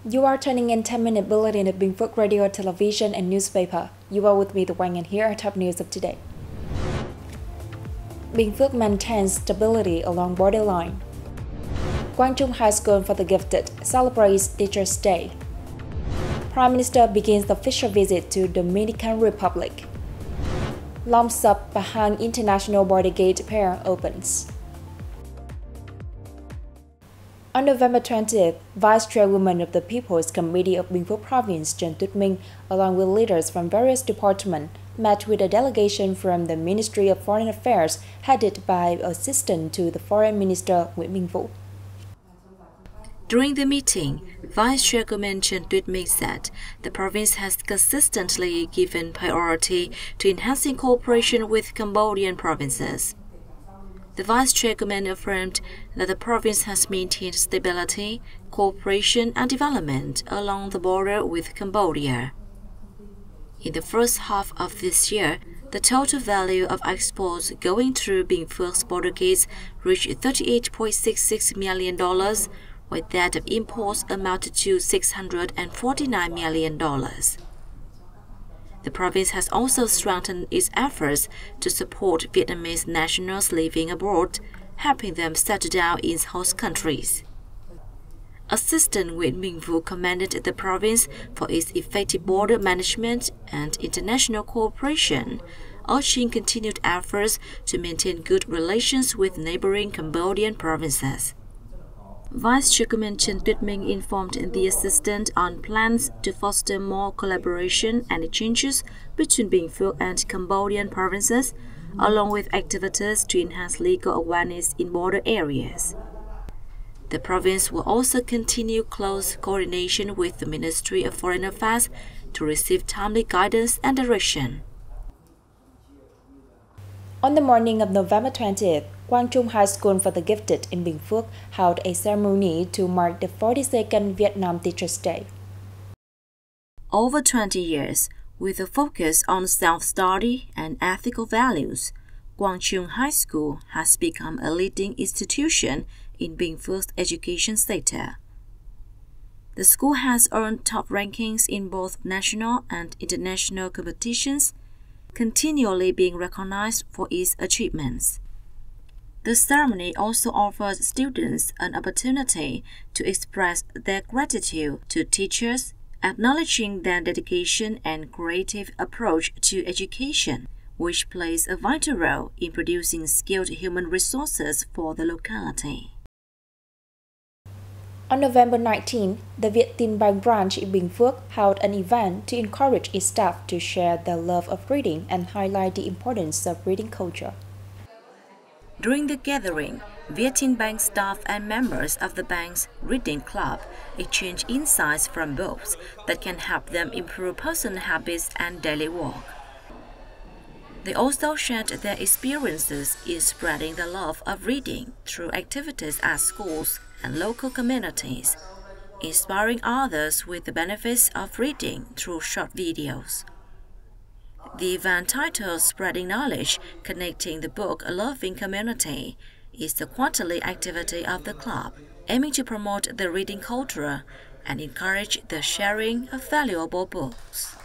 You are turning in 10-minute bulletin of Binh Phuoc radio, television, and newspaper. You are with me, The Wang, and here are top news of today. Binh Phuoc maintains stability along borderline. Quang Trung High School for the Gifted celebrates Teachers' Day. Prime Minister begins the official visit to Dominican Republic. Long Sub Pahang International Border Gate Pier opens. On November 20th, Vice Chairwoman of the People's Committee of Binh Phuoc Province, Trần Tuyết Minh, along with leaders from various departments, met with a delegation from the Ministry of Foreign Affairs headed by Assistant to the Foreign Minister Binh Phuoc. During the meeting, Vice Chairwoman Trần Tuyết Minh said the province has consistently given priority to enhancing cooperation with Cambodian provinces. The Vice Chairwoman affirmed that the province has maintained stability, cooperation, and development along the border with Cambodia. In the first half of this year, the total value of exports going through Binh Phuoc's border gates reached $38.66 million, while that of imports amounted to $649 million. The province has also strengthened its efforts to support Vietnamese nationals living abroad, helping them settle down in host countries. Assistant Binh Phuoc commended the province for its effective border management and international cooperation, urging continued efforts to maintain good relations with neighboring Cambodian provinces. Vice Chairwoman Trần Tuyết Minh informed the assistant on plans to foster more collaboration and exchanges between Binh Phuoc and Cambodian provinces, along with activities to enhance legal awareness in border areas. The province will also continue close coordination with the Ministry of Foreign Affairs to receive timely guidance and direction. On the morning of November 20th, Quang Trung High School for the Gifted in Binh Phuoc held a ceremony to mark the 42nd Vietnam Teachers' Day. Over 20 years, with a focus on self-study and ethical values, Quang Trung High School has become a leading institution in Binh Phuoc's education sector. The school has earned top rankings in both national and international competitions, continually being recognized for its achievements. The ceremony also offers students an opportunity to express their gratitude to teachers, acknowledging their dedication and creative approach to education, which plays a vital role in producing skilled human resources for the locality. On November 19, the Viet Tin Bang branch in Binh Phuoc held an event to encourage its staff to share their love of reading and highlight the importance of reading culture. During the gathering, Viet Tin Bank staff and members of the bank's reading club exchange insights from books that can help them improve personal habits and daily work. They also shared their experiences in spreading the love of reading through activities at schools and local communities, inspiring others with the benefits of reading through short videos. The event titled Spreading Knowledge, Connecting the Book-Loving Community is the quarterly activity of the club, aiming to promote the reading culture and encourage the sharing of valuable books.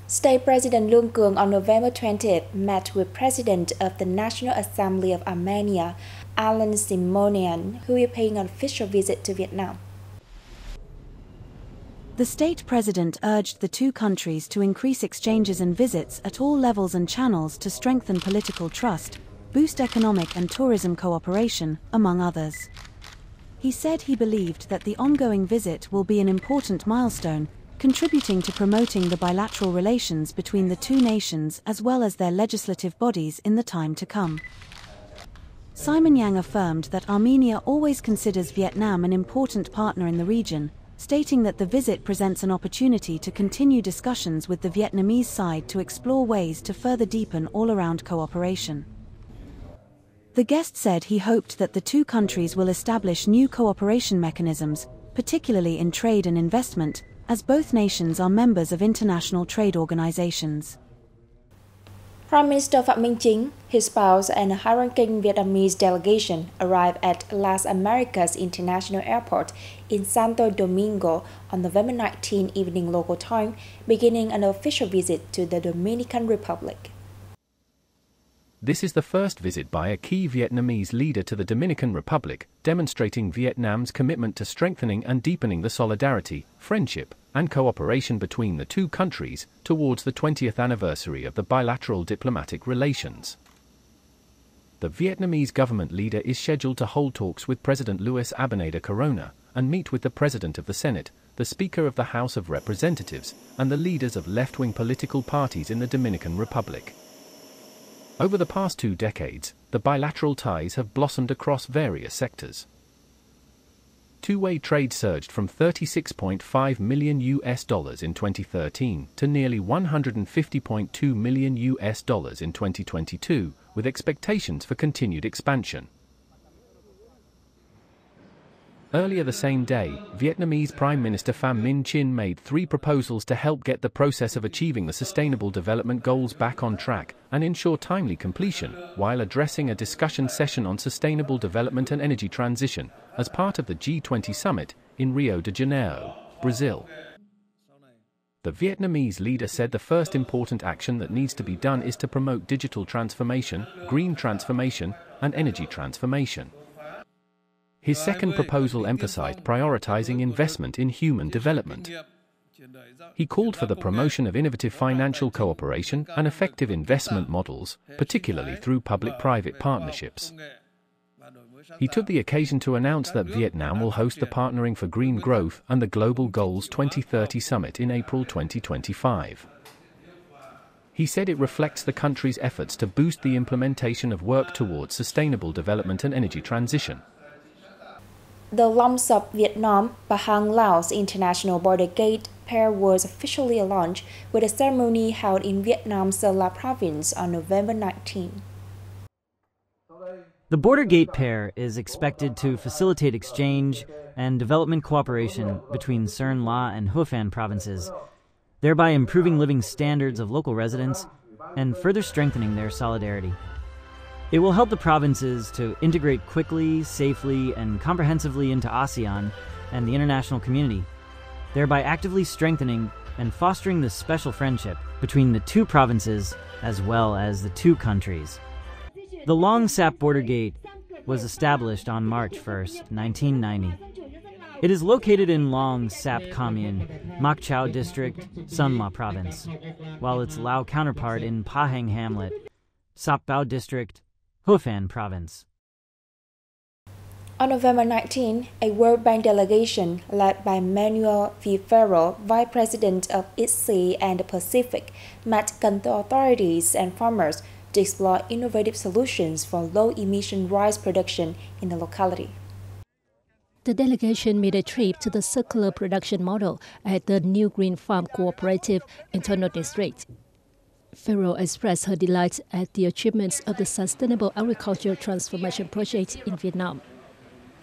State President Luong Kuong on November 20th met with President of the National Assembly of Armenia, Alan Simonian, who is paying an official visit to Vietnam. The state president urged the two countries to increase exchanges and visits at all levels and channels to strengthen political trust, boost economic and tourism cooperation, among others. He said he believed that the ongoing visit will be an important milestone, contributing to promoting the bilateral relations between the two nations as well as their legislative bodies in the time to come. Simon Yang affirmed that Armenia always considers Vietnam an important partner in the region, stating that the visit presents an opportunity to continue discussions with the Vietnamese side to explore ways to further deepen all-around cooperation. The guest said he hoped that the two countries will establish new cooperation mechanisms, particularly in trade and investment, as both nations are members of international trade organizations. Prime Minister Phạm Minh Chính, his spouse, and a high-ranking Vietnamese delegation arrived at Las Americas International Airport in Santo Domingo on November 19 evening local time, beginning an official visit to the Dominican Republic. This is the first visit by a key Vietnamese leader to the Dominican Republic, demonstrating Vietnam's commitment to strengthening and deepening the solidarity, friendship, and cooperation between the two countries towards the 20th anniversary of the bilateral diplomatic relations. The Vietnamese government leader is scheduled to hold talks with President Luis Abinader Corona and meet with the President of the Senate, the Speaker of the House of Representatives, and the leaders of left-wing political parties in the Dominican Republic. Over the past 2 decades, the bilateral ties have blossomed across various sectors. Two-way trade surged from $36.5 million in 2013 to nearly $150.2 million in 2022, with expectations for continued expansion. Earlier the same day, Vietnamese Prime Minister Pham Minh Chinh made 3 proposals to help get the process of achieving the Sustainable Development Goals back on track and ensure timely completion, while addressing a discussion session on sustainable development and energy transition as part of the G20 summit in Rio de Janeiro, Brazil. The Vietnamese leader said the first important action that needs to be done is to promote digital transformation, green transformation, and energy transformation. His second proposal emphasized prioritizing investment in human development. He called for the promotion of innovative financial cooperation and effective investment models, particularly through public-private partnerships. He took the occasion to announce that Vietnam will host the Partnering for Green Growth and the Global Goals 2030 Summit in April 2025. He said it reflects the country's efforts to boost the implementation of work towards sustainable development and energy transition. The Long Sop Vietnam Pahang Laos International Border Gate Pair was officially launched with a ceremony held in Vietnam's Sa province on November 19. The Border Gate Pair is expected to facilitate exchange and development cooperation between Sơn La and Hua Phan provinces, thereby improving living standards of local residents and further strengthening their solidarity. It will help the provinces to integrate quickly, safely, and comprehensively into ASEAN and the international community, thereby actively strengthening and fostering the special friendship between the two provinces as well as the two countries. The Long Sap Border Gate was established on March 1st, 1990. It is located in Long Sap Commune, Mac Chau District, Son La Province, while its Lao counterpart in Pahang Hamlet, Sap Bao District, Hua Phan Province. On November 19, a World Bank delegation led by Manuel V. Ferrell, Vice President of ITSE and the Pacific, met country authorities and farmers to explore innovative solutions for low-emission rice production in the locality. The delegation made a trip to the circular production model at the New Green Farm Cooperative Internal District. Ferrell expressed her delight at the achievements of the Sustainable Agriculture Transformation Project in Vietnam.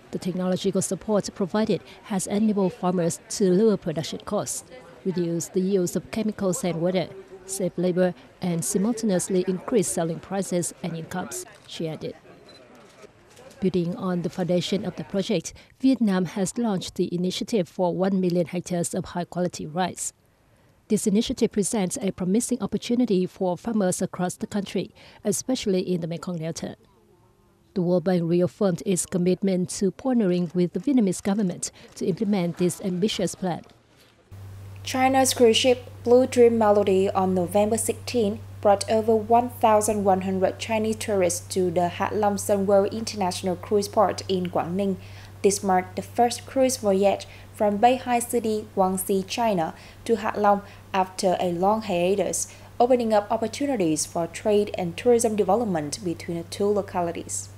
The technological support provided has enabled farmers to lower production costs, reduce the use of chemicals and water, save labor, and simultaneously increase selling prices and incomes, she added. Building on the foundation of the project, Vietnam has launched the initiative for 1 million hectares of high-quality rice. This initiative presents a promising opportunity for farmers across the country, especially in the Mekong Delta. The World Bank reaffirmed its commitment to partnering with the Vietnamese government to implement this ambitious plan. China's cruise ship Blue Dream Melody on November 16 brought over 1,100 Chinese tourists to the Hạ Long Sun World International Cruise Port in Quảng Ninh. This marked the first cruise voyage from Beihai City, Guangxi, China to Hạ Long after a long hiatus, opening up opportunities for trade and tourism development between the two localities.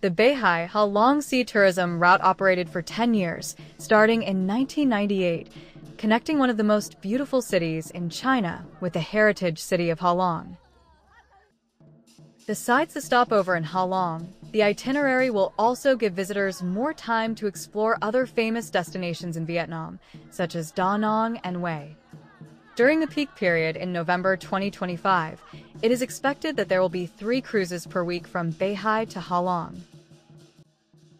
The Beihai Ha Long Sea Tourism route operated for 10 years, starting in 1998, connecting one of the most beautiful cities in China with the heritage city of Ha Long. Besides the stopover in Ha Long, the itinerary will also give visitors more time to explore other famous destinations in Vietnam, such as Da Nang and Hue. During the peak period in November 2025, it is expected that there will be 3 cruises per week from Beihai to Halong.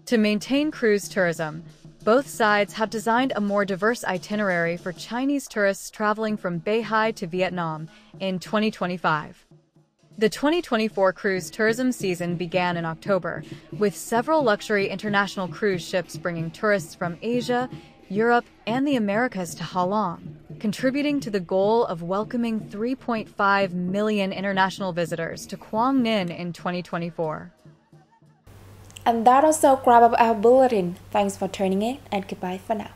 To maintain cruise tourism, both sides have designed a more diverse itinerary for Chinese tourists traveling from Beihai to Vietnam in 2025. The 2024 cruise tourism season began in October, with several luxury international cruise ships bringing tourists from Asia, Europe, and the Americas to Halong, contributing to the goal of welcoming 3.5 million international visitors to Quang Ninh in 2024. And that also wraps up our bulletin. Thanks for tuning in and goodbye for now.